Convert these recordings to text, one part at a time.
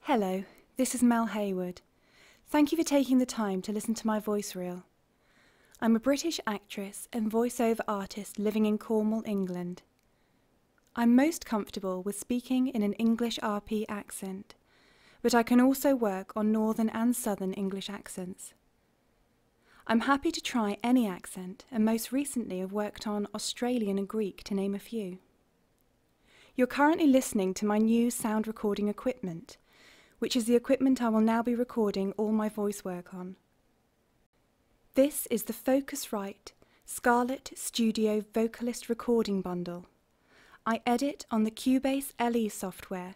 Hello, this is Mel Hayward. Thank you for taking the time to listen to my voice reel. I'm a British actress and voiceover artist living in Cornwall, England. I'm most comfortable with speaking in an English RP accent, but I can also work on Northern and Southern English accents. I'm happy to try any accent, and most recently have worked on Australian and Greek, to name a few. You're currently listening to my new sound recording equipment, which is the equipment I will now be recording all my voice work on. This is the Focusrite Scarlett Studio Vocalist Recording Bundle. I edit on the Cubase LE software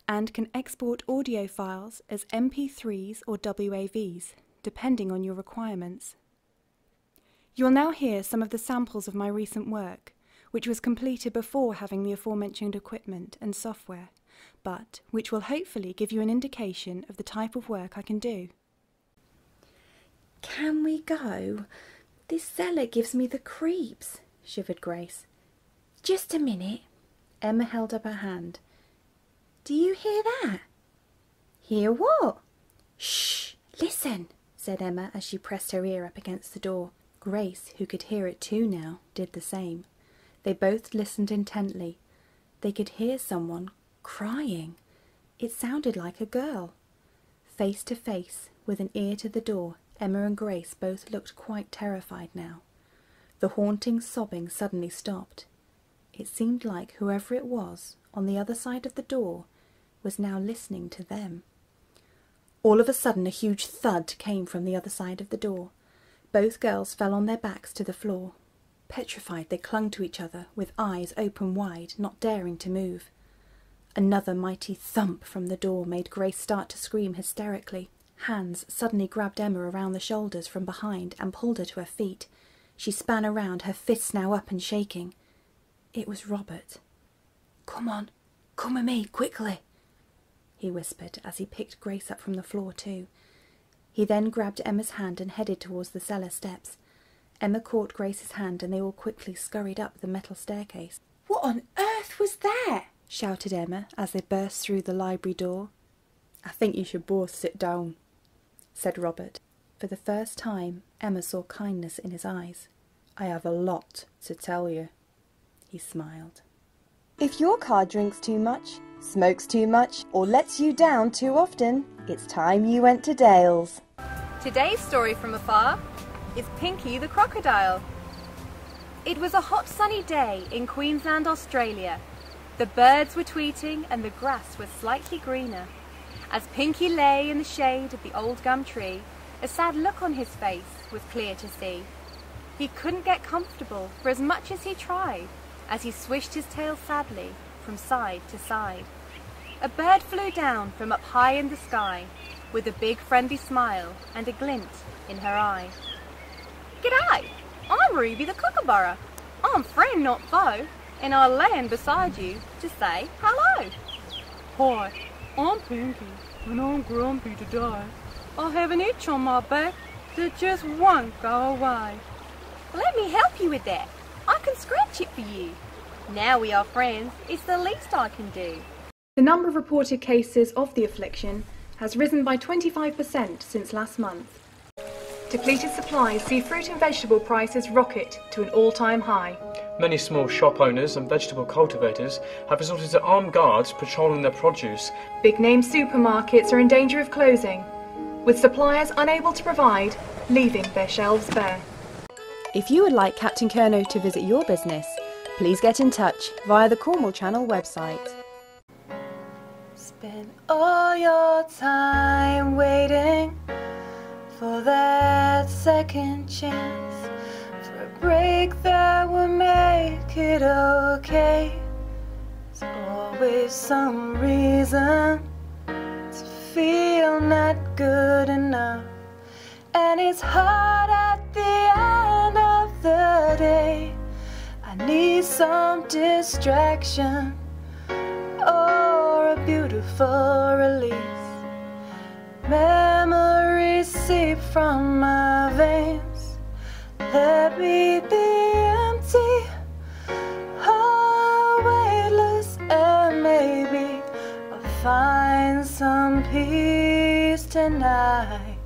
and can export audio files as MP3s or WAVs, depending on your requirements. You'll now hear some of the samples of my recent work, which was completed before having the aforementioned equipment and software, but which will hopefully give you an indication of the type of work I can do. Can we go? This cellar gives me the creeps, shivered Grace. Just a minute. Emma held up her hand. Do you hear that? Hear what? Shh, listen, said Emma as she pressed her ear up against the door. Grace, who could hear it too now, did the same. They both listened intently. They could hear someone crying. It sounded like a girl. Face to face, with an ear to the door, Emma and Grace both looked quite terrified now. The haunting sobbing suddenly stopped. It seemed like whoever it was, on the other side of the door, was now listening to them. All of a sudden a huge thud came from the other side of the door. Both girls fell on their backs to the floor. Petrified, they clung to each other, with eyes open wide, not daring to move. Another mighty thump from the door made Grace start to scream hysterically. Hands suddenly grabbed Emma around the shoulders from behind and pulled her to her feet. She span around, her fists now up and shaking. It was Robert. "Come on, come with me, quickly," he whispered as he picked Grace up from the floor too. He then grabbed Emma's hand and headed towards the cellar steps. Emma caught Grace's hand and they all quickly scurried up the metal staircase. "What on earth was that?" shouted Emma as they burst through the library door. "I think you should both sit down," said Robert. For the first time, Emma saw kindness in his eyes. "I have a lot to tell you," he smiled. If your car drinks too much, smokes too much, or lets you down too often, it's time you went to Dale's. Today's story from afar is Pinky the Crocodile. It was a hot sunny day in Queensland, Australia. The birds were tweeting and the grass was slightly greener. As Pinky lay in the shade of the old gum tree, a sad look on his face was clear to see. He couldn't get comfortable for as much as he tried, as he swished his tail sadly from side to side. A bird flew down from up high in the sky, with a big friendly smile and a glint in her eye. "G'day, I'm Ruby the Kookaburra. I'm friend not foe, and I land beside you to say hello." "Hi, I'm Pinky, and I'm grumpy today. I have an itch on my back that just won't go away." "Let me help you with that. I can scratch it for you. Now we are friends, it's the least I can do." The number of reported cases of the affliction has risen by 25% since last month. Depleted supplies see fruit and vegetable prices rocket to an all-time high. Many small shop owners and vegetable cultivators have resorted to armed guards patrolling their produce. Big-name supermarkets are in danger of closing, with suppliers unable to provide, leaving their shelves bare. If you would like Captain Kerno to visit your business, please get in touch via the Cornwall Channel website. Spend all your time waiting for that second chance, for a break that will make it okay. There's always some reason to feel not good enough, and it's hard at the end of the day. I need some distraction or a beautiful release. Memories seep from my veins. Let me be empty, oh, weightless, and maybe I'll find some peace tonight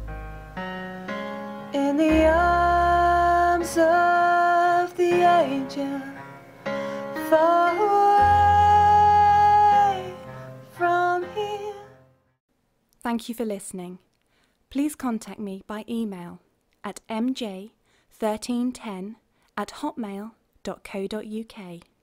in the arms of the angel, far away from here. Thank you for listening. Please contact me by email at mj1310@hotmail.co.uk.